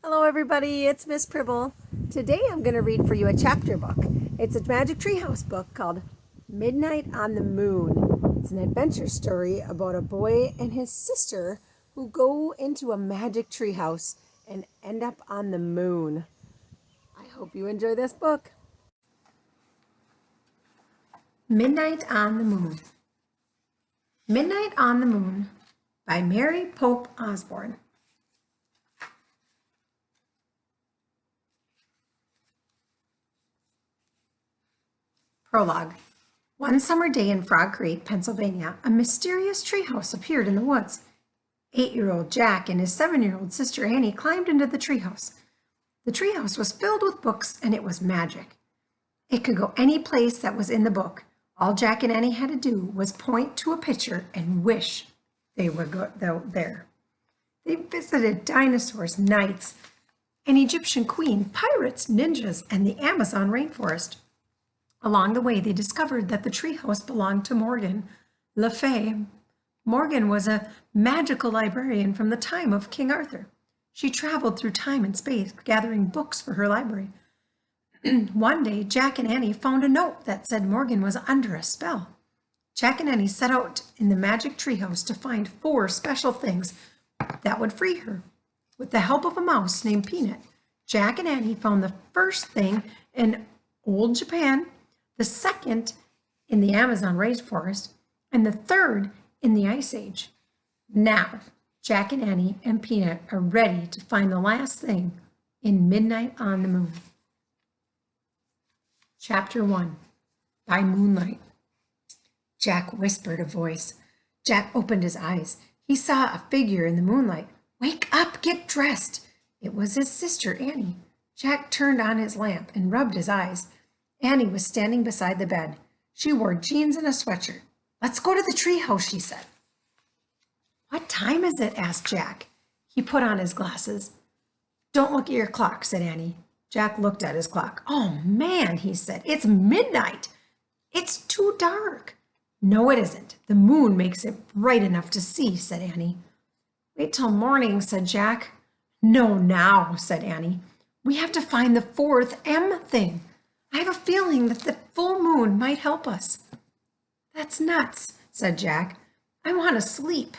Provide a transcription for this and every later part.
Hello everybody, it's Miss Pribble. Today I'm going to read for you a chapter book. It's a Magic Treehouse book called Midnight on the Moon. It's an adventure story about a boy and his sister who go into a magic treehouse and end up on the moon. I hope you enjoy this book. Midnight on the Moon. Midnight on the Moon by Mary Pope Osborne. Prologue. One summer day in Frog Creek, Pennsylvania, a mysterious treehouse appeared in the woods. 8-year-old Jack and his 7-year-old sister Annie climbed into the treehouse. The treehouse was filled with books and it was magic. It could go any place that was in the book. All Jack and Annie had to do was point to a picture and wish they were there. They visited dinosaurs, knights, an Egyptian queen, pirates, ninjas, and the Amazon rainforest. Along the way, they discovered that the treehouse belonged to Morgan Le Fay. Morgan was a magical librarian from the time of King Arthur. She traveled through time and space, gathering books for her library. One day, Jack and Annie found a note that said Morgan was under a spell. Jack and Annie set out in the magic treehouse to find 4 special things that would free her. With the help of a mouse named Peanut, Jack and Annie found the first thing in old Japan, the second in the Amazon rainforest, and the third in the Ice Age. Now, Jack and Annie and Peanut are ready to find the last thing in Midnight on the Moon. Chapter 1 by Moonlight. Jack whispered a voice. Jack opened his eyes. He saw a figure in the moonlight. "Wake up, get dressed." It was his sister, Annie. Jack turned on his lamp and rubbed his eyes. Annie was standing beside the bed. She wore jeans and a sweatshirt. "Let's go to the treehouse," she said. "What time is it?" asked Jack. He put on his glasses. "Don't look at your clock," said Annie. Jack looked at his clock. "Oh man," he said, "it's midnight. It's too dark." "No, it isn't. The moon makes it bright enough to see," said Annie. "Wait till morning," said Jack. "No, now," said Annie. "We have to find the 4th M thing. I have a feeling that the full moon might help us." "That's nuts," said Jack. "I want to sleep."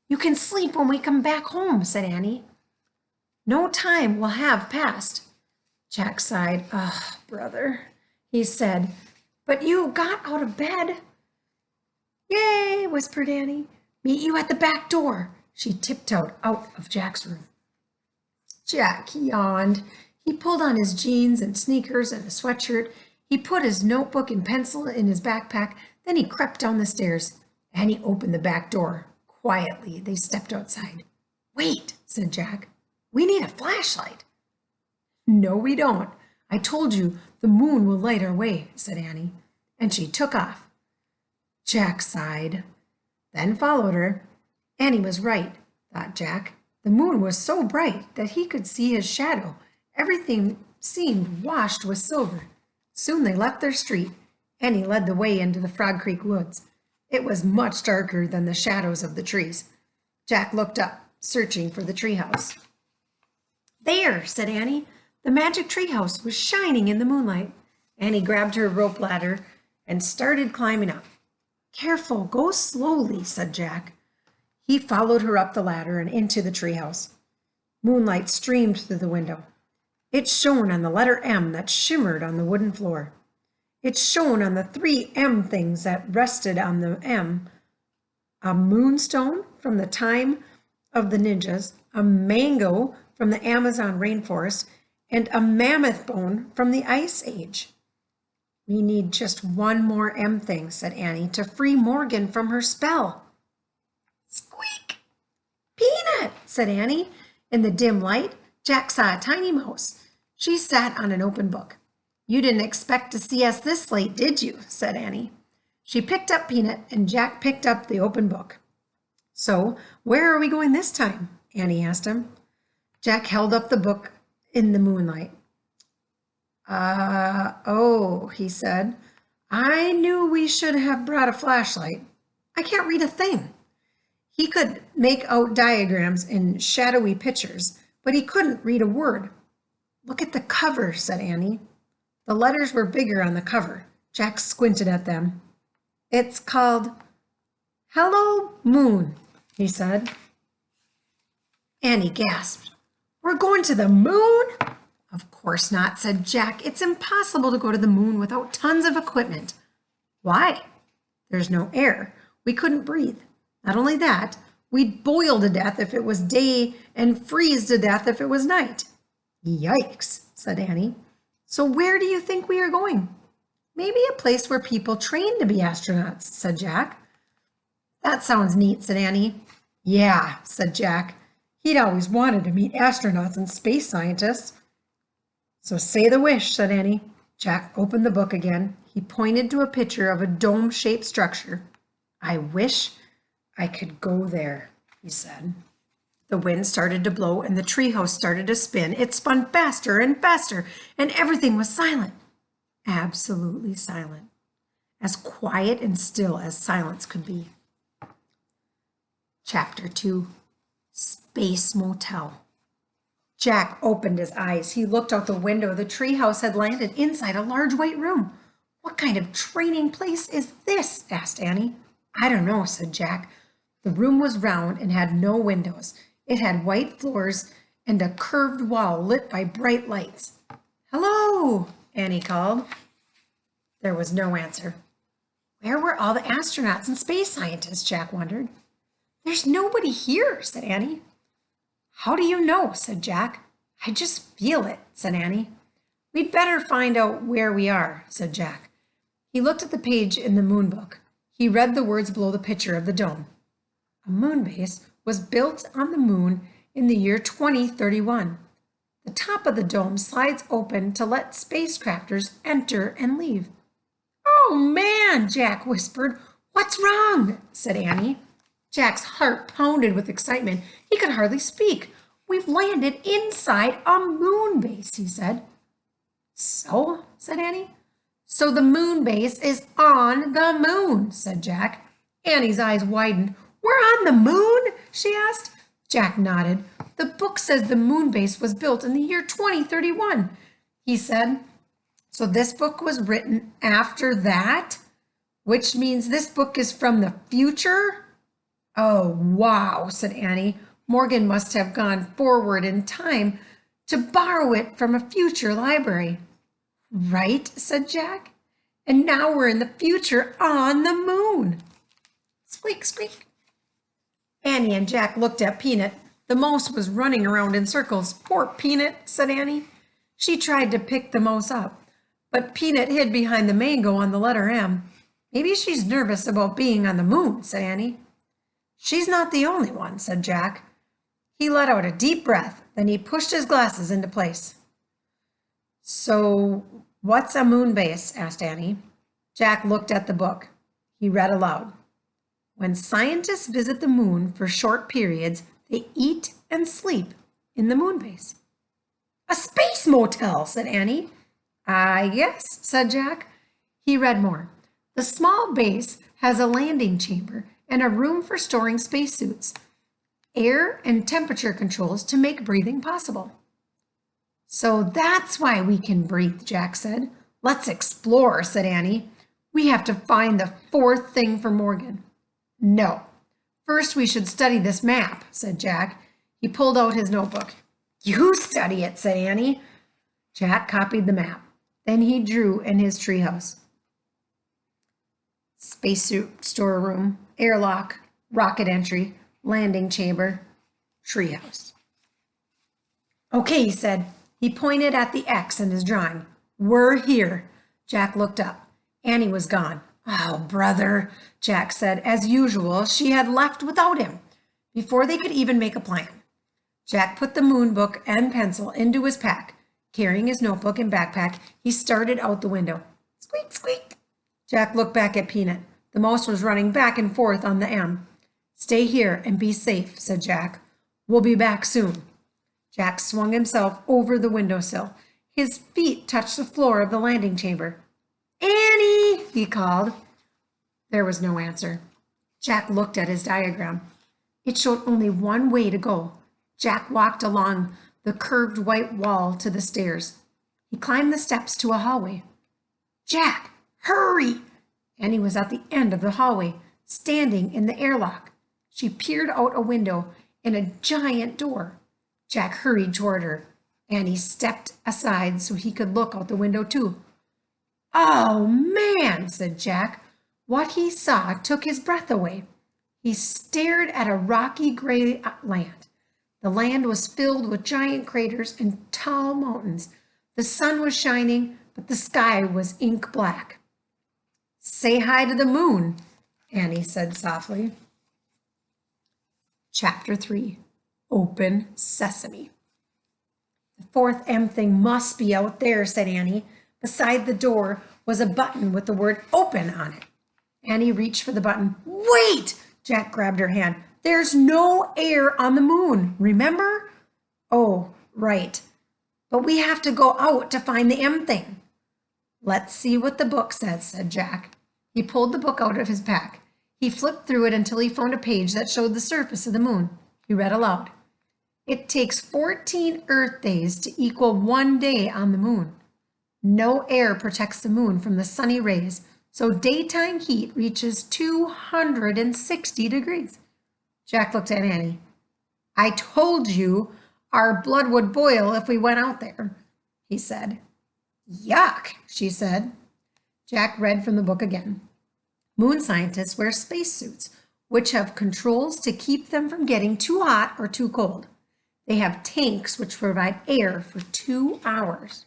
"You can sleep when we come back home," said Annie. "No time will have passed." Jack sighed. "Ugh, brother," he said, "but you got out of bed." "Yay," whispered Annie. "Meet you at the back door." She tiptoed out of Jack's room. Jack yawned. He pulled on his jeans and sneakers and a sweatshirt. He put his notebook and pencil in his backpack. Then he crept down the stairs. Annie opened the back door. Quietly, they stepped outside. "Wait," said Jack. "We need a flashlight." "No, we don't. I told you the moon will light our way," said Annie. And she took off. Jack sighed, then followed her. Annie was right, thought Jack. The moon was so bright that he could see his shadow. Everything seemed washed with silver. Soon they left their street. Annie led the way into the Frog Creek woods. It was much darker than the shadows of the trees. Jack looked up, searching for the treehouse. "There," said Annie. The magic treehouse was shining in the moonlight. Annie grabbed her rope ladder and started climbing up. "Careful, go slowly," said Jack. He followed her up the ladder and into the treehouse. Moonlight streamed through the window. It shone on the letter M that shimmered on the wooden floor. It shone on the 3 M things that rested on the M. A moonstone from the time of the ninjas, a mango from the Amazon rainforest, and a mammoth bone from the Ice Age. "We need just one more M thing," said Annie, "to free Morgan from her spell." Squeak! "Peanut," said Annie. In the dim light, Jack saw a tiny mouse. She sat on an open book. "You didn't expect to see us this late, did you?" said Annie. She picked up Peanut, and Jack picked up the open book. "So, where are we going this time?" Annie asked him. Jack held up the book in the moonlight. Oh, he said. "I knew we should have brought a flashlight. I can't read a thing." He could make out diagrams in shadowy pictures, but he couldn't read a word. "Look at the cover," said Annie. The letters were bigger on the cover. Jack squinted at them. "It's called Hello Moon," he said. Annie gasped. "We're going to the moon?" "Of course not," said Jack. "It's impossible to go to the moon without tons of equipment." "Why?" "There's no air. We couldn't breathe. Not only that, we'd boil to death if it was day and freeze to death if it was night." "Yikes," said Annie. "So where do you think we are going?" "Maybe a place where people train to be astronauts," said Jack. "That sounds neat," said Annie. "Yeah," said Jack. He'd always wanted to meet astronauts and space scientists. "So say the wish," said Annie. Jack opened the book again. He pointed to a picture of a dome-shaped structure. "I wish I could go there," he said. The wind started to blow and the treehouse started to spin. It spun faster and faster, and everything was silent. Absolutely silent. As quiet and still as silence could be. Chapter 2. Space Motel. Jack opened his eyes. He looked out the window. The treehouse had landed inside a large white room. "What kind of training place is this?" asked Annie. "I don't know," said Jack. The room was round and had no windows. It had white floors and a curved wall lit by bright lights. "Hello," Annie called. There was no answer. Where were all the astronauts and space scientists? Jack wondered. "There's nobody here," said Annie. "How do you know?" said Jack. "I just feel it," said Annie. "We'd better find out where we are," said Jack. He looked at the page in the moon book. He read the words below the picture of the dome. A moon base was built on the moon in the year 2031. The top of the dome slides open to let spacecrafters enter and leave. "Oh man," Jack whispered. "What's wrong?" said Annie. Jack's heart pounded with excitement. He could hardly speak. "We've landed inside a moon base," he said. "So?" said Annie. "So the moon base is on the moon," said Jack. Annie's eyes widened. "We're on the moon?" she asked. Jack nodded. "The book says the moon base was built in the year 2031, he said. "So this book was written after that? Which means this book is from the future?" "Oh, wow," said Annie. "Morgan must have gone forward in time to borrow it from a future library." "Right," said Jack. "And now we're in the future on the moon." Squeak, squeak. Annie and Jack looked at Peanut. The mouse was running around in circles. "Poor Peanut," said Annie. She tried to pick the mouse up, but Peanut hid behind the mango on the letter M. "Maybe she's nervous about being on the moon," said Annie. "She's not the only one," said Jack. He let out a deep breath, then he pushed his glasses into place. "So what's a moon base?" asked Annie. Jack looked at the book. He read aloud. "When scientists visit the moon for short periods, they eat and sleep in the moon base." "A space motel," said Annie. "I guess," said Jack. He read more. "The small base has a landing chamber and a room for storing spacesuits, air and temperature controls to make breathing possible." "So that's why we can breathe," Jack said. "Let's explore," said Annie. "We have to find the fourth thing for Morgan." "No. First we should study this map," said Jack. He pulled out his notebook. "You study it," said Annie. Jack copied the map. Then he drew in his treehouse. Spacesuit storeroom, airlock, rocket entry, landing chamber, treehouse. "Okay," he said. He pointed at the X in his drawing. "We're here." Jack looked up. Annie was gone. "Oh, brother," Jack said. As usual, she had left without him, before they could even make a plan. Jack put the moon book and pencil into his pack. Carrying his notebook and backpack, he started out the window. Squeak, squeak. Jack looked back at Peanut. The mouse was running back and forth on the M. "Stay here and be safe," said Jack. "We'll be back soon." Jack swung himself over the windowsill. His feet touched the floor of the landing chamber. "Annie!" he called. There was no answer. Jack looked at his diagram. It showed only one way to go. Jack walked along the curved white wall to the stairs. He climbed the steps to a hallway. Jack, hurry! Annie was at the end of the hallway, standing in the airlock. She peered out a window in a giant door. Jack hurried toward her. Annie stepped aside so he could look out the window too. "Oh, man," said Jack. What he saw took his breath away. He stared at a rocky gray land. The land was filled with giant craters and tall mountains. The sun was shining, but the sky was ink black. "Say hi to the moon," Annie said softly. Chapter 3. Open Sesame. "The fourth M thing must be out there," said Annie. Beside the door was a button with the word "open" on it. Annie reached for the button. "Wait!" Jack grabbed her hand. "There's no air on the moon, remember?" "Oh, right. But we have to go out to find the M thing." "Let's see what the book says," said Jack. He pulled the book out of his pack. He flipped through it until he found a page that showed the surface of the moon. He read aloud. "It takes 14 Earth days to equal 1 day on the moon. No air protects the moon from the sunny rays, so daytime heat reaches 260 degrees. Jack looked at Annie. "I told you our blood would boil if we went out there," he said. "Yuck," she said. Jack read from the book again. "Moon scientists wear spacesuits, which have controls to keep them from getting too hot or too cold. They have tanks which provide air for 2 hours.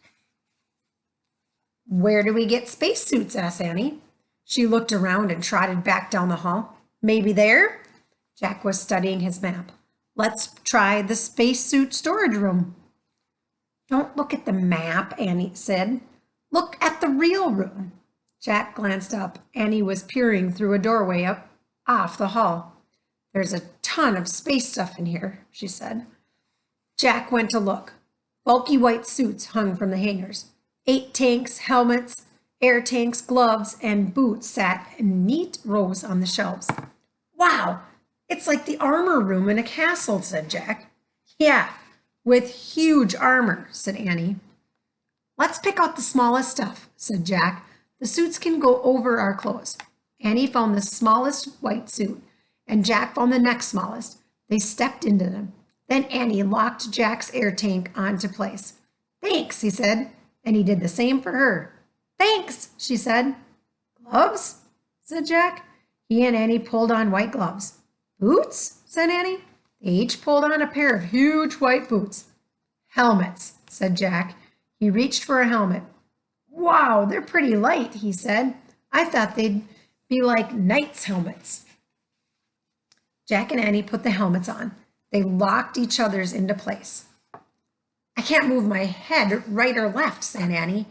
"Where do we get spacesuits?" asked Annie. She looked around and trotted back down the hall. "Maybe there?" Jack was studying his map. "Let's try the spacesuit storage room." "Don't look at the map," Annie said. "Look at the real room." Jack glanced up. Annie was peering through a doorway up off the hall. "There's a ton of space stuff in here," she said. Jack went to look. Bulky white suits hung from the hangers. 8 tanks, helmets, air tanks, gloves, and boots sat in neat rows on the shelves. "Wow, it's like the armor room in a castle," said Jack. "Yeah, with huge armor," said Annie. "Let's pick out the smallest stuff," said Jack. "The suits can go over our clothes." Annie found the smallest white suit, and Jack found the next smallest. They stepped into them. Then Annie locked Jack's air tank onto place. "Thanks," he said, and he did the same for her. "Thanks," she said. "Gloves?" said Jack. He and Annie pulled on white gloves. "Boots?" said Annie. They each pulled on a pair of huge white boots. "Helmets," said Jack. He reached for a helmet. "Wow, they're pretty light," he said. "I thought they'd be like knights' helmets." Jack and Annie put the helmets on. They locked each other's into place. "I can't move my head right or left," said Annie.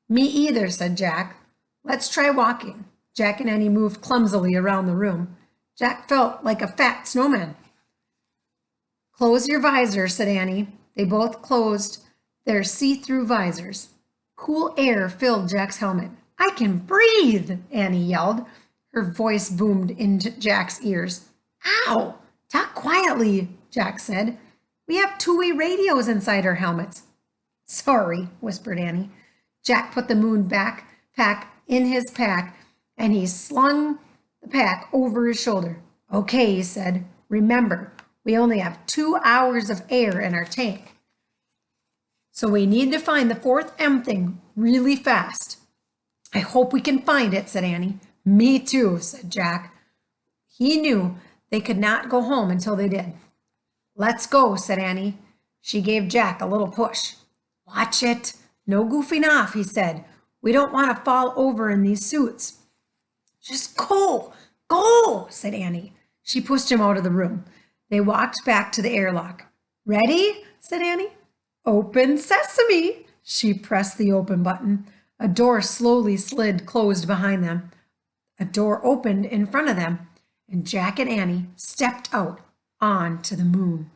"Me either," said Jack. "Let's try walking." Jack and Annie moved clumsily around the room. Jack felt like a fat snowman. "Close your visor," said Annie. They both closed their see-through visors. Cool air filled Jack's helmet. "I can breathe," Annie yelled. Her voice boomed into Jack's ears. "Ow! Talk quietly," Jack said. "We have two-way radios inside our helmets." "Sorry," whispered Annie. Jack put the moon backpack in his pack, and he slung the pack over his shoulder. "Okay," he said. "Remember, we only have 2 hours of air in our tank. So we need to find the fourth M thing really fast." "I hope we can find it," said Annie. "Me too," said Jack. He knew they could not go home until they did. "Let's go," said Annie. She gave Jack a little push. "Watch it. No goofing off," he said. "We don't want to fall over in these suits." "Just go, go," said Annie. She pushed him out of the room. They walked back to the airlock. "Ready?" said Annie. "Open sesame." She pressed the open button. A door slowly slid closed behind them. A door opened in front of them, and Jack and Annie stepped out onto the moon.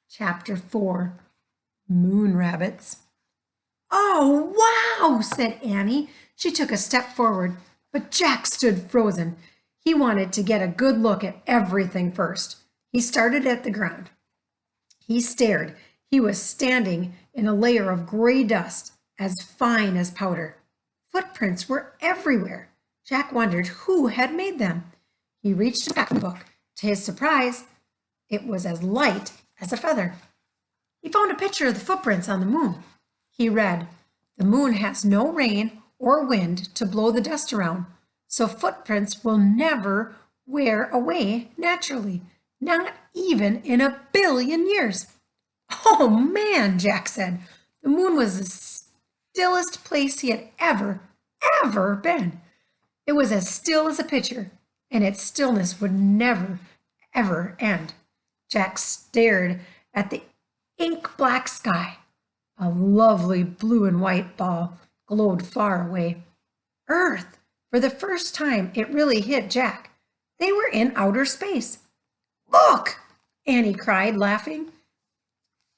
Chapter 4. Moon Rabbits. "Oh, wow," said Annie. She took a step forward, but Jack stood frozen. He wanted to get a good look at everything first. He started at the ground. He stared. He was standing in a layer of gray dust as fine as powder. Footprints were everywhere. Jack wondered who had made them. He reached back the book. To his surprise, it was as light as a feather. He found a picture of the footprints on the moon. He read, "The moon has no rain or wind to blow the dust around, so footprints will never wear away naturally, not even in 1,000,000,000 years." "Oh man," Jack said. The moon was the stillest place he had ever been. It was as still as a picture, and its stillness would never, ever end. Jack stared at the ink-black sky. A lovely blue and white ball glowed far away. Earth! For the first time, it really hit Jack. They were in outer space. "Look!" Annie cried, laughing.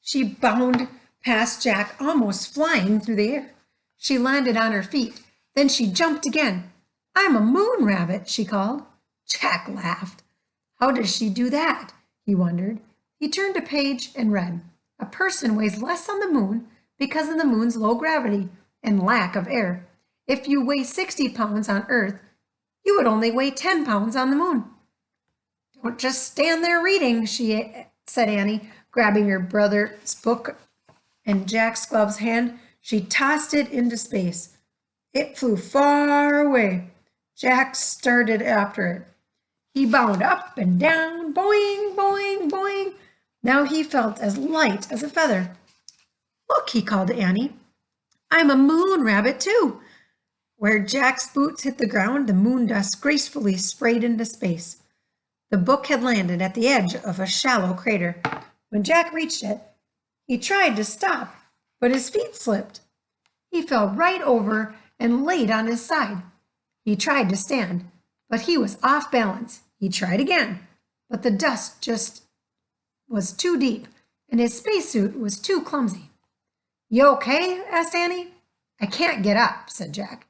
She bounded past Jack, almost flying through the air. She landed on her feet. Then she jumped again. "I'm a moon rabbit," she called. Jack laughed. How does she do that? He wondered. He turned a page and read, "A person weighs less on the moon because of the moon's low gravity and lack of air. If you weigh 60 pounds on Earth, you would only weigh 10 pounds on the moon." "Don't just stand there reading," said Annie, grabbing her brother's book and Jack's glove's hand. She tossed it into space. It flew far away. Jack started after it. He bounded up and down, boing, boing, boing. Now he felt as light as a feather. "Look," he called to Annie. "I'm a moon rabbit too." Where Jack's boots hit the ground, the moon dust gracefully sprayed into space. The book had landed at the edge of a shallow crater. When Jack reached it, he tried to stop, but his feet slipped. He fell right over and laid on his side. He tried to stand, but he was off balance. He tried again, but the dust just was too deep, and his spacesuit was too clumsy. "You okay?" asked Annie. "I can't get up," said Jack.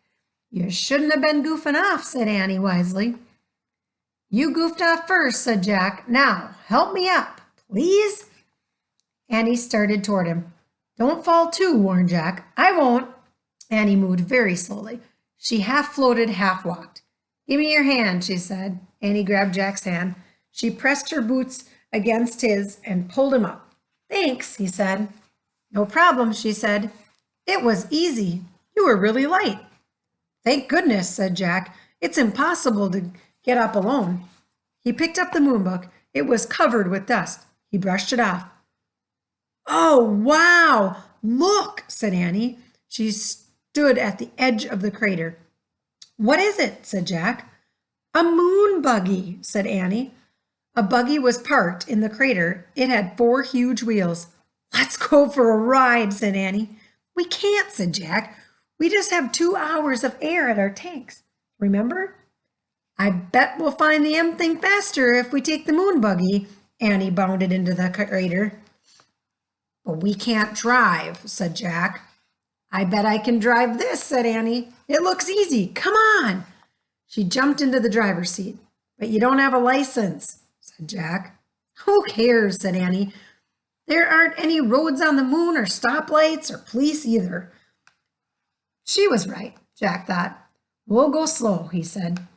"You shouldn't have been goofing off," said Annie wisely. "You goofed off first," said Jack. "Now, help me up, please." Annie started toward him. "Don't fall too," warned Jack. "I won't." Annie moved very slowly. She half floated, half walked. "Give me your hand," she said. Annie grabbed Jack's hand. She pressed her boots against his and pulled him up. "Thanks," he said. "No problem," she said. "It was easy. You were really light." "Thank goodness," said Jack. "It's impossible to get up alone." He picked up the moon book. It was covered with dust. He brushed it off. "Oh, wow! Look," said Annie. She stood at the edge of the crater. "What is it?" said Jack. "A moon buggy," said Annie. A buggy was parked in the crater. It had 4 huge wheels. "Let's go for a ride," said Annie. "We can't," said Jack. "We just have 2 hours of air at our tanks. Remember?" "I bet we'll find the thing faster if we take the moon buggy." Annie bounded into the crater. "But we can't drive," said Jack. "I bet I can drive this," said Annie. "It looks easy. Come on." She jumped into the driver's seat. "But you don't have a license," said Jack. "Who cares?" said Annie. "There aren't any roads on the moon or stoplights or police either." She was right, Jack thought. "We'll go slow," he said.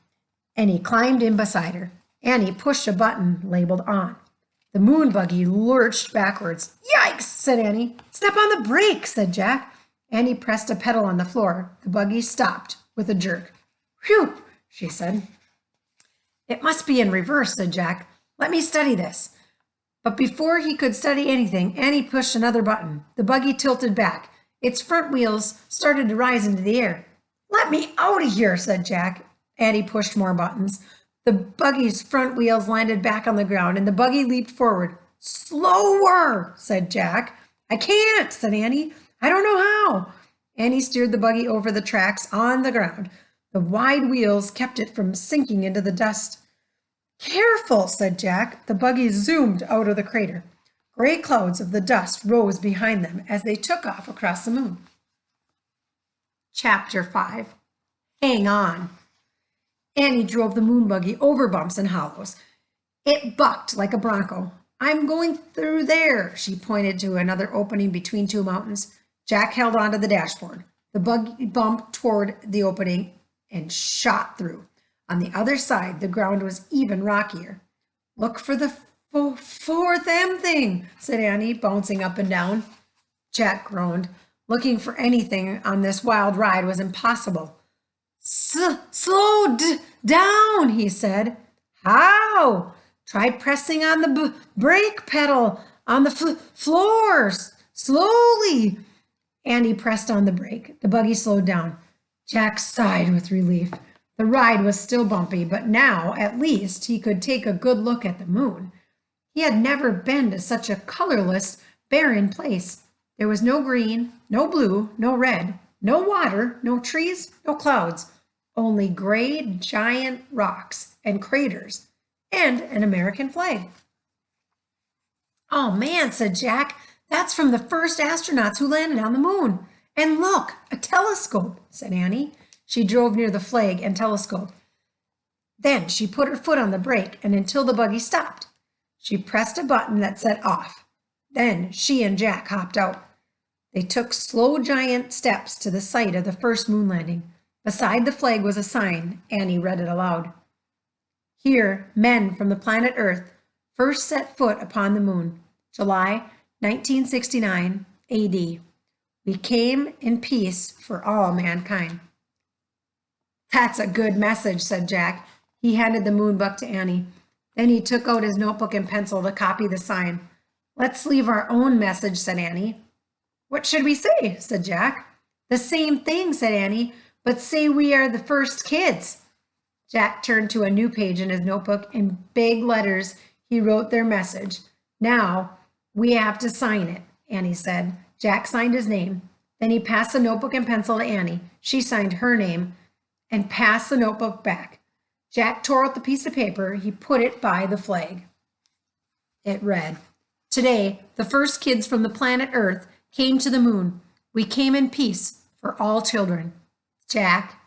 And he climbed in beside her. Annie pushed a button labeled "on." The moon buggy lurched backwards. "Yikes!" said Annie. "Step on the brake," said Jack. Annie pressed a pedal on the floor. The buggy stopped with a jerk. "Phew!" she said. "It must be in reverse," said Jack. "Let me study this." But before he could study anything, Annie pushed another button. The buggy tilted back. Its front wheels started to rise into the air. "Let me out of here," said Jack. Annie pushed more buttons. The buggy's front wheels landed back on the ground, and the buggy leaped forward. "Slower," said Jack. "I can't," said Annie. "I don't know how." Annie steered the buggy over the tracks on the ground. The wide wheels kept it from sinking into the dust. "Careful," said Jack. The buggy zoomed out of the crater. Gray clouds of the dust rose behind them as they took off across the moon. Chapter 5. Hang on. Annie drove the moon buggy over bumps and hollows. It bucked like a bronco. I'm going through there. She pointed to another opening between two mountains. Jack held onto the dashboard. The buggy bumped toward the opening and shot through. On the other side, the ground was even rockier. Look for the fourth M thing, said Annie, bouncing up and down. Jack groaned. Looking for anything on this wild ride was impossible. Slow down, he said. How? Try pressing on the brake pedal on the floors slowly. Andy pressed on the brake. The buggy slowed down. Jack sighed with relief. The ride was still bumpy, but now, at least, he could take a good look at the moon. He had never been to such a colorless, barren place. There was no green, no blue, no red, no water, no trees, no clouds, only gray giant rocks and craters and an American flag. Oh man, said Jack, that's from the first astronauts who landed on the moon. And look, a telescope, said Annie. She drove near the flag and telescope. Then she put her foot on the brake and until the buggy stopped. She pressed a button that said off. Then she and Jack hopped out. They took slow giant steps to the site of the first moon landing. Beside the flag was a sign. Annie read it aloud. Here, men from the planet Earth first set foot upon the moon, July 1969 AD. We came in peace for all mankind. That's a good message, said Jack. He handed the moon book to Annie. Then he took out his notebook and pencil to copy the sign. Let's leave our own message, said Annie. What should we say? Said Jack. The same thing, said Annie, but say we are the first kids. Jack turned to a new page in his notebook. In big letters, he wrote their message. Now, we have to sign it, Annie said. Jack signed his name. Then he passed the notebook and pencil to Annie. She signed her name and passed the notebook back. Jack tore out the piece of paper. He put it by the flag. It read, Today, the first kids from the planet Earth came to the moon. We came in peace for all children. Jack,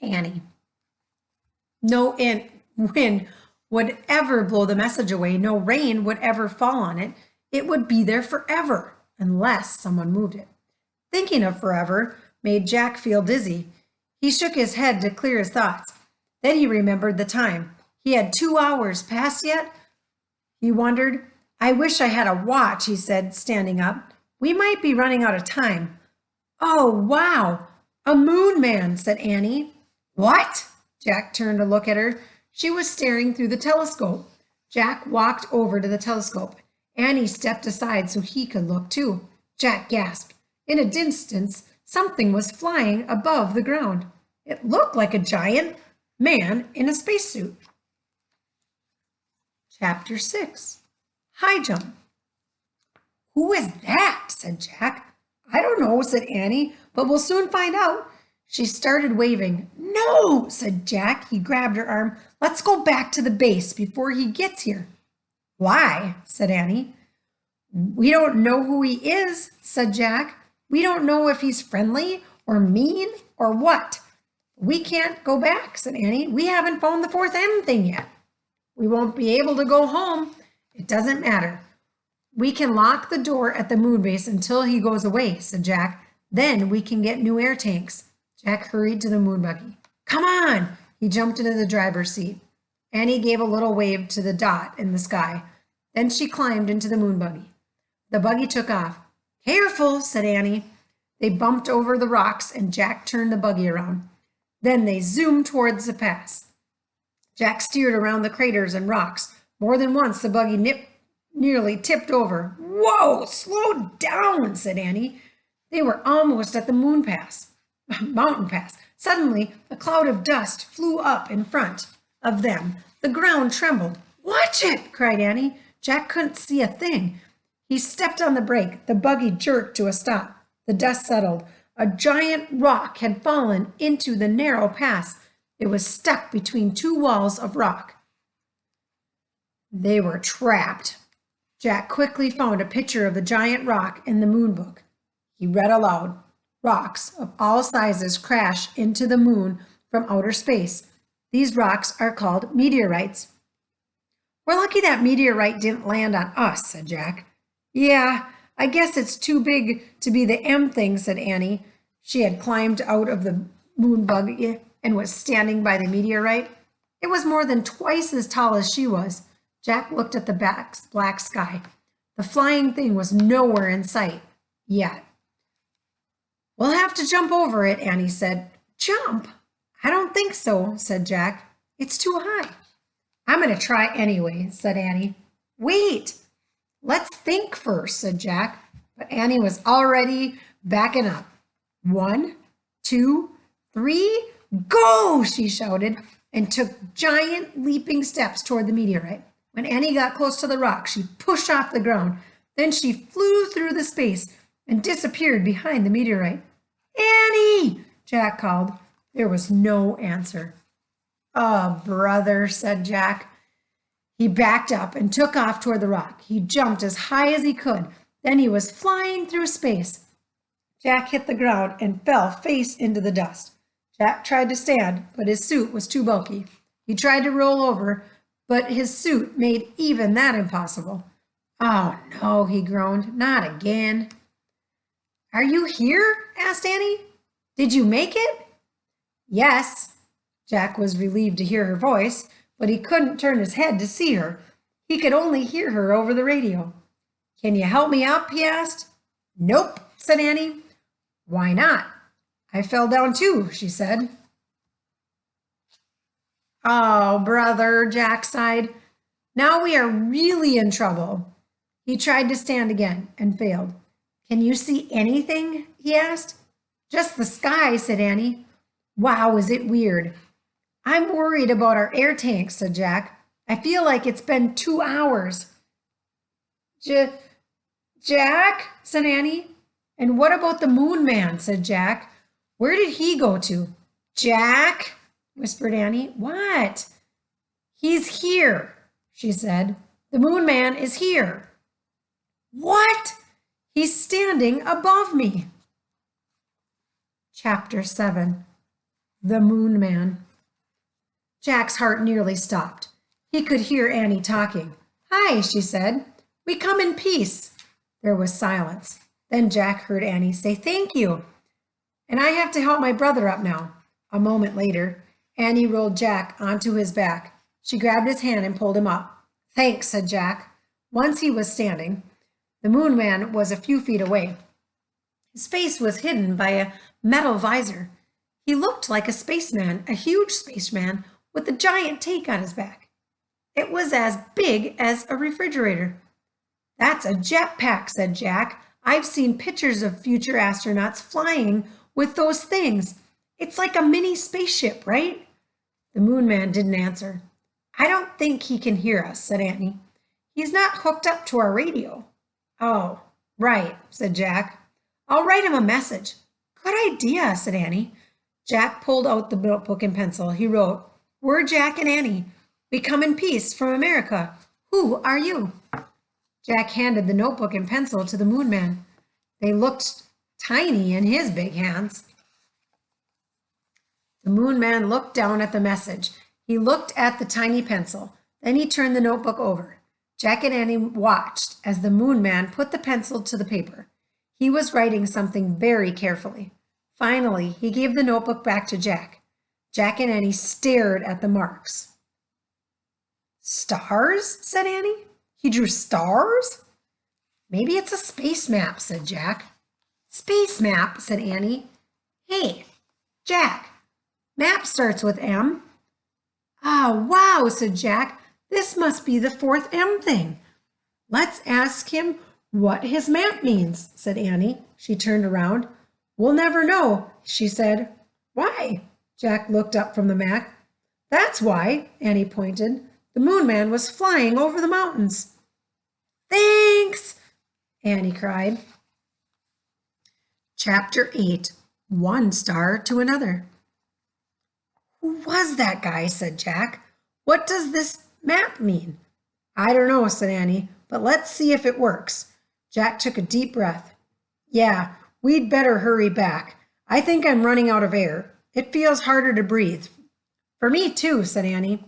Annie. No wind would ever blow the message away. No rain would ever fall on it. It would be there forever, unless someone moved it. Thinking of forever made Jack feel dizzy. He shook his head to clear his thoughts. Then he remembered the time. He had 2 hours passed yet? He wondered. I wish I had a watch, he said, standing up. We might be running out of time. Oh, wow, a moon man, said Annie. What? Jack turned to look at her. She was staring through the telescope. Jack walked over to the telescope. Annie stepped aside so he could look too. Jack gasped. In a distance, something was flying above the ground. It looked like a giant man in a spacesuit. Chapter 6. High jump. Who is that? Said Jack. I don't know, said Annie, but we'll soon find out. She started waving. No, said Jack. He grabbed her arm. Let's go back to the base before he gets here. Why? Said Annie. We don't know who he is, said Jack. We don't know if he's friendly or mean or what. We can't go back, said Annie. We haven't found the fourth M thing yet. We won't be able to go home. It doesn't matter. We can lock the door at the moon base until he goes away, said Jack. Then we can get new air tanks. Jack hurried to the moon buggy. Come on! He jumped into the driver's seat. Annie gave a little wave to the dot in the sky. Then she climbed into the moon buggy. The buggy took off. Careful, said Annie. They bumped over the rocks and Jack turned the buggy around. Then they zoomed towards the pass. Jack steered around the craters and rocks. More than once the buggy nearly tipped over. Whoa, slow down, said Annie. They were almost at the mountain pass. Suddenly, a cloud of dust flew up in front of them. The ground trembled. Watch it, cried Annie. Jack couldn't see a thing. He stepped on the brake. The buggy jerked to a stop. The dust settled. A giant rock had fallen into the narrow pass. It was stuck between two walls of rock. They were trapped. Jack quickly found a picture of the giant rock in the moon book. He read aloud, Rocks of all sizes crash into the moon from outer space. These rocks are called meteorites. We're lucky that meteorite didn't land on us, said Jack. Yeah, I guess it's too big to be the M thing, said Annie. She had climbed out of the moon buggy and was standing by the meteorite. It was more than twice as tall as she was. Jack looked at the black sky. The flying thing was nowhere in sight yet. We'll have to jump over it, Annie said. Jump? I don't think so, said Jack. It's too high. I'm going to try anyway, said Annie. Wait, let's think first, said Jack. But Annie was already backing up. 1, 2, 3, go, she shouted, and took giant leaping steps toward the meteorite. When Annie got close to the rock, she pushed off the ground. Then she flew through the space and disappeared behind the meteorite. Annie, Jack called. There was no answer. Oh, brother, said Jack. He backed up and took off toward the rock. He jumped as high as he could. Then he was flying through space. Jack hit the ground and fell face into the dust. Jack tried to stand, but his suit was too bulky. He tried to roll over, but his suit made even that impossible. Oh, no, he groaned. Not again. Are you here? Asked Annie. Did you make it? Yes. Jack was relieved to hear her voice, but he couldn't turn his head to see her. He could only hear her over the radio. Can you help me up? He asked. Nope, said Annie. Why not? I fell down too, she said. Oh, brother, Jack sighed. Now we are really in trouble. He tried to stand again and failed. Can you see anything? He asked. Just the sky, said Annie. Wow, is it weird. I'm worried about our air tanks, said Jack. I feel like it's been 2 hours. Jack, said Annie. And what about the moon man, said Jack. Where did he go to? Jack, whispered Annie. What? He's here, she said. The moon man is here. What? He's standing above me. Chapter 7. The Moon Man. Jack's heart nearly stopped. He could hear Annie talking. Hi, she said. We come in peace. There was silence. Then Jack heard Annie say, thank you. And I have to help my brother up now. A moment later, Annie rolled Jack onto his back. She grabbed his hand and pulled him up. Thanks, said Jack. Once he was standing. The moon man was a few feet away. His face was hidden by a metal visor. He looked like a spaceman, a huge spaceman with a giant tank on his back. It was as big as a refrigerator. That's a jetpack, said Jack. I've seen pictures of future astronauts flying with those things. It's like a mini spaceship, right? The moon man didn't answer. I don't think he can hear us, said Annie. He's not hooked up to our radio. Oh, right, said Jack. I'll write him a message. Good idea, said Annie. Jack pulled out the notebook and pencil. He wrote, We're Jack and Annie. We come in peace from America. Who are you? Jack handed the notebook and pencil to the moon man. They looked tiny in his big hands. The moon man looked down at the message. He looked at the tiny pencil. Then he turned the notebook over. Jack and Annie watched as the moon man put the pencil to the paper. He was writing something very carefully. Finally, he gave the notebook back to Jack. Jack and Annie stared at the marks. Stars? Said Annie. He drew stars? Maybe it's a space map, said Jack. Space map, said Annie. Hey, Jack, map starts with M. Ah, wow, said Jack. This must be the fourth M thing. Let's ask him what his map means, said Annie. She turned around. We'll never know, she said. Why? Jack looked up from the map. That's why, Annie pointed. The moon man was flying over the mountains. Thanks, Annie cried. Chapter 8. One star to another. Who was that guy? Said Jack. What does this map mean? I don't know, said Annie, but let's see if it works. Jack took a deep breath. Yeah, we'd better hurry back. I think I'm running out of air. It feels harder to breathe. For me too, said Annie.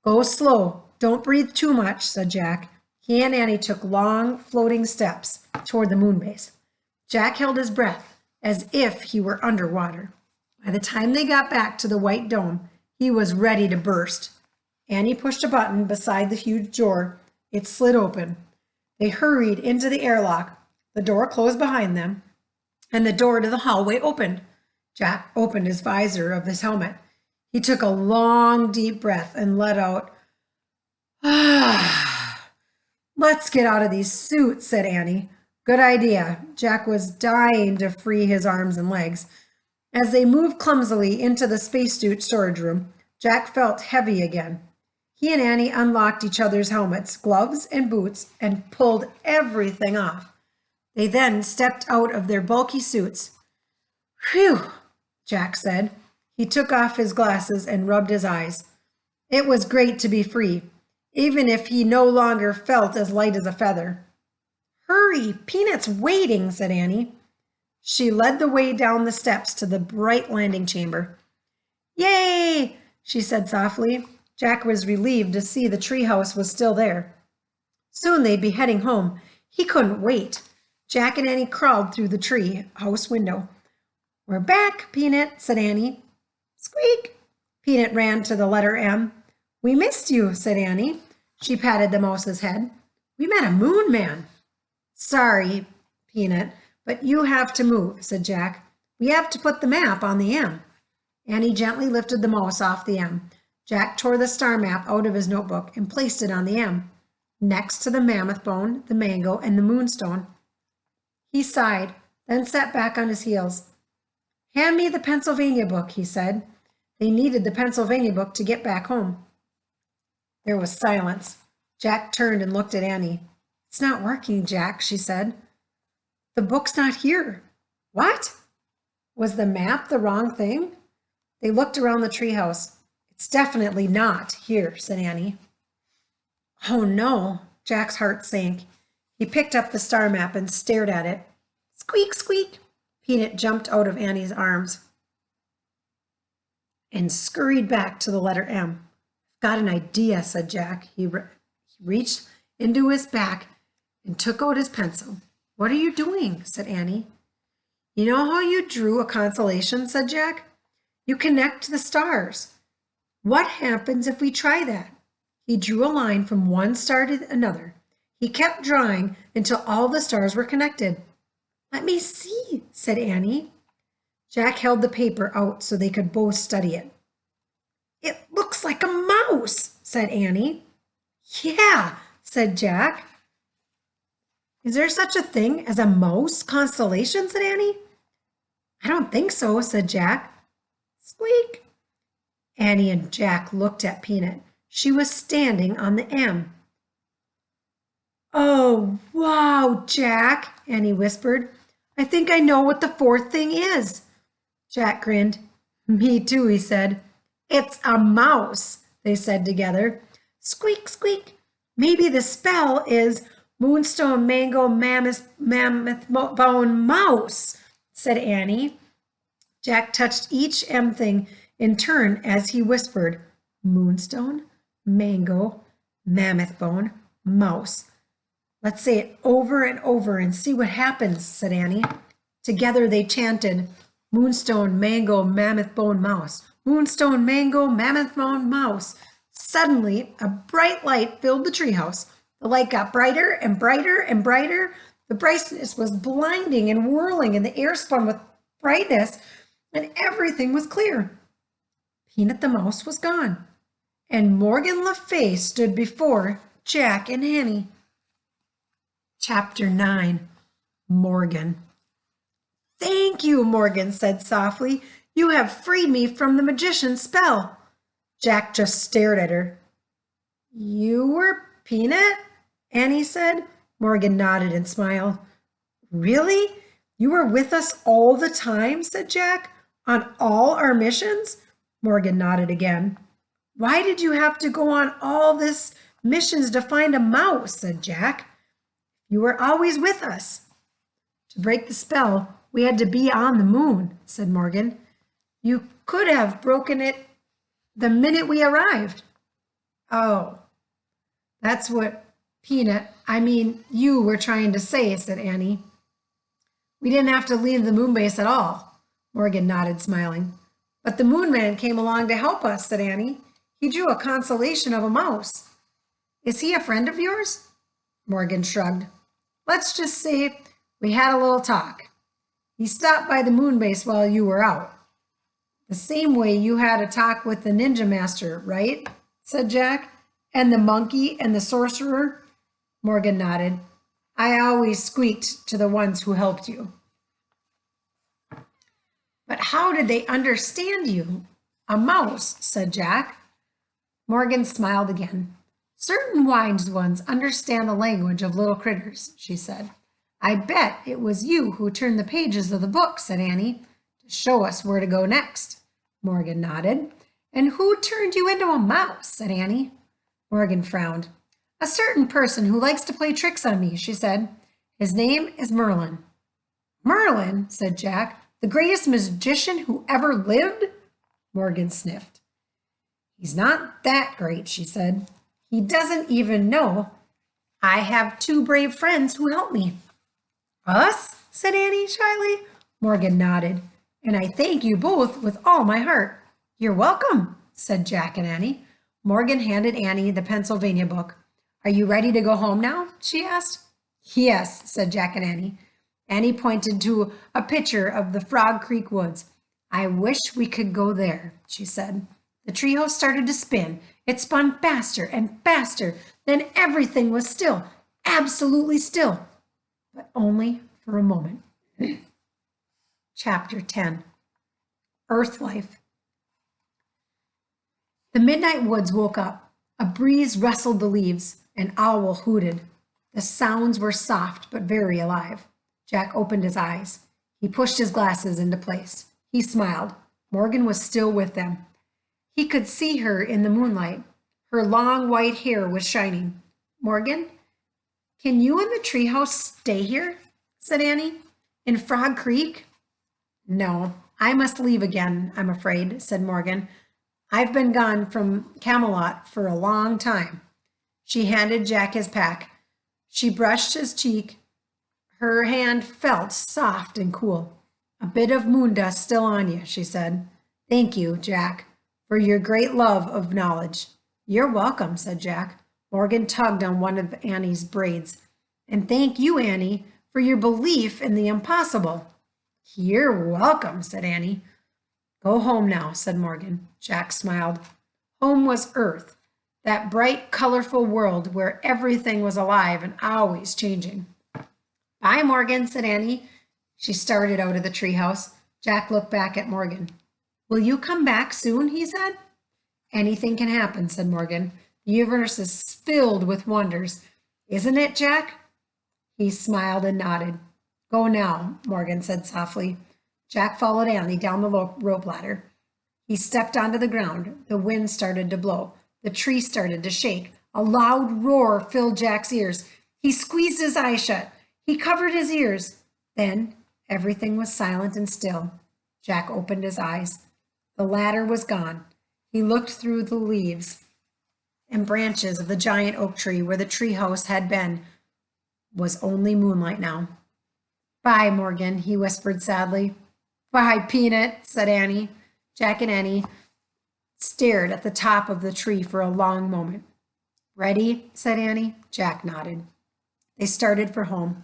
Go slow. Don't breathe too much, said Jack. He and Annie took long, floating steps toward the moon base. Jack held his breath as if he were underwater. By the time they got back to the white dome, he was ready to burst. Annie pushed a button beside the huge door. It slid open. They hurried into the airlock. The door closed behind them, and the door to the hallway opened. Jack opened his visor of his helmet. He took a long, deep breath and let out, "Ah, let's get out of these suits," said Annie. "Good idea." Jack was dying to free his arms and legs. As they moved clumsily into the spacesuit storage room, Jack felt heavy again. He and Annie unlocked each other's helmets, gloves, and boots and pulled everything off. They then stepped out of their bulky suits. "Phew," Jack said. He took off his glasses and rubbed his eyes. It was great to be free, even if he no longer felt as light as a feather. "Hurry, Peanut's waiting," said Annie. She led the way down the steps to the bright landing chamber. "Yay!" she said softly. Jack was relieved to see the treehouse was still there. Soon they'd be heading home. He couldn't wait. Jack and Annie crawled through the tree house window. "We're back, Peanut," said Annie. Squeak! Peanut ran to the letter M. "We missed you," said Annie. She patted the mouse's head. "We met a moon man." "Sorry, Peanut, but you have to move," said Jack. "We have to put the map on the M." Annie gently lifted the mouse off the M. Jack tore the star map out of his notebook and placed it on the M, next to the mammoth bone, the mango, and the moonstone. He sighed, then sat back on his heels. "Hand me the Pennsylvania book," he said. They needed the Pennsylvania book to get back home. There was silence. Jack turned and looked at Annie. "It's not working, Jack," she said. "The book's not here." "What? Was the map the wrong thing?" They looked around the treehouse. "It's definitely not here," said Annie. "Oh no," Jack's heart sank. He picked up the star map and stared at it. Squeak, squeak. Peanut jumped out of Annie's arms and scurried back to the letter M. "Got an idea," said Jack. He reached into his back and took out his pencil. "What are you doing?" said Annie. "You know how you drew a constellation?" said Jack. "You connect the stars. What happens if we try that?" He drew a line from one star to another. He kept drawing until all the stars were connected. "Let me see," said Annie. Jack held the paper out so they could both study it. "It looks like a mouse," said Annie. "Yeah," said Jack. "Is there such a thing as a mouse constellation?" said Annie. "I don't think so," said Jack. Squeak. Annie and Jack looked at Peanut. She was standing on the M. "Oh, wow, Jack," Annie whispered. "I think I know what the fourth thing is." Jack grinned. "Me too," he said. "It's a mouse," they said together. Squeak, squeak. "Maybe the spell is moonstone, mango, mammoth bone, mouse," said Annie. Jack touched each M thing in turn as he whispered, "Moonstone, mango, mammoth bone, mouse." "Let's say it over and over and see what happens," said Annie. Together they chanted, "Moonstone, mango, mammoth bone, mouse. Moonstone, mango, mammoth bone, mouse." Suddenly, a bright light filled the treehouse. The light got brighter and brighter and brighter. The brightness was blinding and whirling, and the air spun with brightness, and everything was clear. Peanut the mouse was gone, and Morgan Le Fay stood before Jack and Annie. Chapter 9. Morgan. "Thank you," Morgan said softly. "You have freed me from the magician's spell." Jack just stared at her. "You were Peanut?" Annie said. Morgan nodded and smiled. "Really? You were with us all the time?" said Jack. "On all our missions?" Morgan nodded again. "Why did you have to go on all this missions to find a mouse?" said Jack. "You were always with us." "To break the spell, we had to be on the moon," said Morgan. "You could have broken it the minute we arrived." "Oh." That's what you were trying to say, said Annie. We didn't have to leave the moon base at all. Morgan nodded, smiling. But the moon man came along to help us, said Annie. He drew a constellation of a mouse. Is he a friend of yours? Morgan shrugged. Let's just say we had a little talk. He stopped by the moon base while you were out. The same way you had a talk with the ninja master, right? Said Jack. And the monkey and the sorcerer? Morgan nodded. I always squeaked to the ones who helped you. But how did they understand you? A mouse, said Jack. Morgan smiled again. Certain wise ones understand the language of little critters, she said. I bet it was you who turned the pages of the book, said Annie, to show us where to go next. Morgan nodded. And who turned you into a mouse, said Annie. Morgan frowned. A certain person who likes to play tricks on me, she said. His name is Merlin. Merlin, said Jack, the greatest magician who ever lived? Morgan sniffed. He's not that great, she said. He doesn't even know I have 2 brave friends who help me. Us? Said Annie shyly. Morgan nodded. And I thank you both with all my heart. You're welcome, said Jack and Annie. Morgan handed Annie the Pennsylvania book. Are you ready to go home now? She asked. Yes, said Jack and Annie. Annie pointed to a picture of the Frog Creek woods. I wish we could go there, she said. The treehouse started to spin. It spun faster and faster. Then everything was still, absolutely still, but only for a moment. Chapter 10. Earth Life. The midnight woods woke up. A breeze rustled the leaves. An owl hooted. The sounds were soft but very alive. Jack opened his eyes. He pushed his glasses into place. He smiled. Morgan was still with them. He could see her in the moonlight. Her long white hair was shining. Morgan, can you and the treehouse stay here? Said Annie. In Frog Creek? No, I must leave again, I'm afraid, said Morgan. I've been gone from Camelot for a long time. She handed Jack his pack. She brushed his cheek. Her hand felt soft and cool. A bit of moon dust still on you, she said. Thank you, Jack, for your great love of knowledge. You're welcome, said Jack. Morgan tugged on one of Annie's braids. And thank you, Annie, for your belief in the impossible. You're welcome, said Annie. Go home now, said Morgan. Jack smiled. Home was Earth, that bright, colorful world where everything was alive and always changing. Bye, Morgan, said Annie. She started out of the treehouse. Jack looked back at Morgan. Will you come back soon, he said. Anything can happen, said Morgan. The universe is filled with wonders. Isn't it, Jack? He smiled and nodded. Go now, Morgan said softly. Jack followed Annie down the rope ladder. He stepped onto the ground. The wind started to blow. The tree started to shake. A loud roar filled Jack's ears. He squeezed his eyes shut. He covered his ears. Then everything was silent and still. Jack opened his eyes. The ladder was gone. He looked through the leaves and branches of the giant oak tree where the treehouse had been. Was only moonlight now. Bye, Morgan, he whispered sadly. Bye, Peanut, said Annie. Jack and Annie stared at the top of the tree for a long moment. Ready? Said Annie. Jack nodded. They started for home.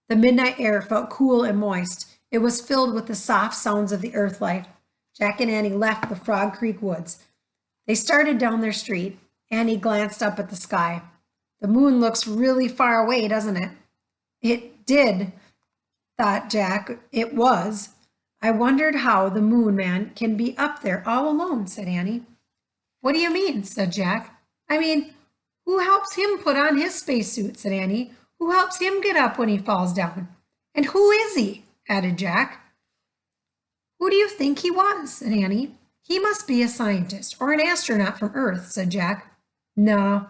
The midnight air felt cool and moist. It was filled with the soft sounds of the earth life. Jack and Annie left the Frog Creek woods. They started down their street. Annie glanced up at the sky. The moon looks really far away, doesn't it? It did, thought Jack. It was. I wondered how the moon man can be up there all alone, said Annie. What do you mean? Said Jack. I mean, who helps him put on his spacesuit, said Annie. Who helps him get up when he falls down? And who is he? Added Jack. Who do you think he was? Said Annie. He must be a scientist or an astronaut from Earth, said Jack. No,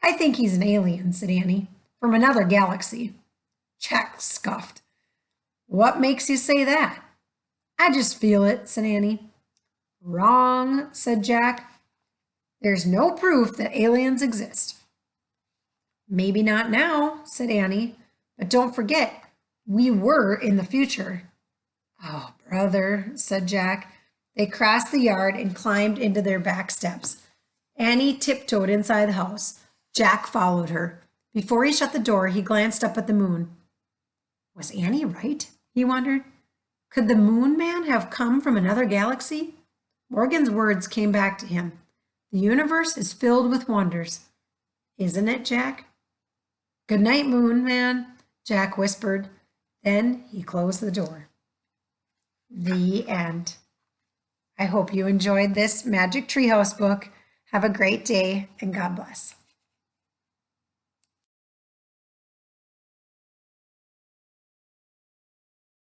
I think he's an alien, said Annie, from another galaxy. Jack scoffed. What makes you say that? I just feel it, said Annie. Wrong, said Jack. There's no proof that aliens exist. Maybe not now, said Annie, but don't forget, we were in the future. Oh, brother, said Jack. They crossed the yard and climbed into their back steps. Annie tiptoed inside the house. Jack followed her. Before he shut the door, he glanced up at the moon. Was Annie right? He wondered. Could the moon man have come from another galaxy? Morgan's words came back to him. The universe is filled with wonders. Isn't it, Jack? Good night, moon man, Jack whispered. Then he closed the door. The end. I hope you enjoyed this Magic Treehouse book. Have a great day and God bless.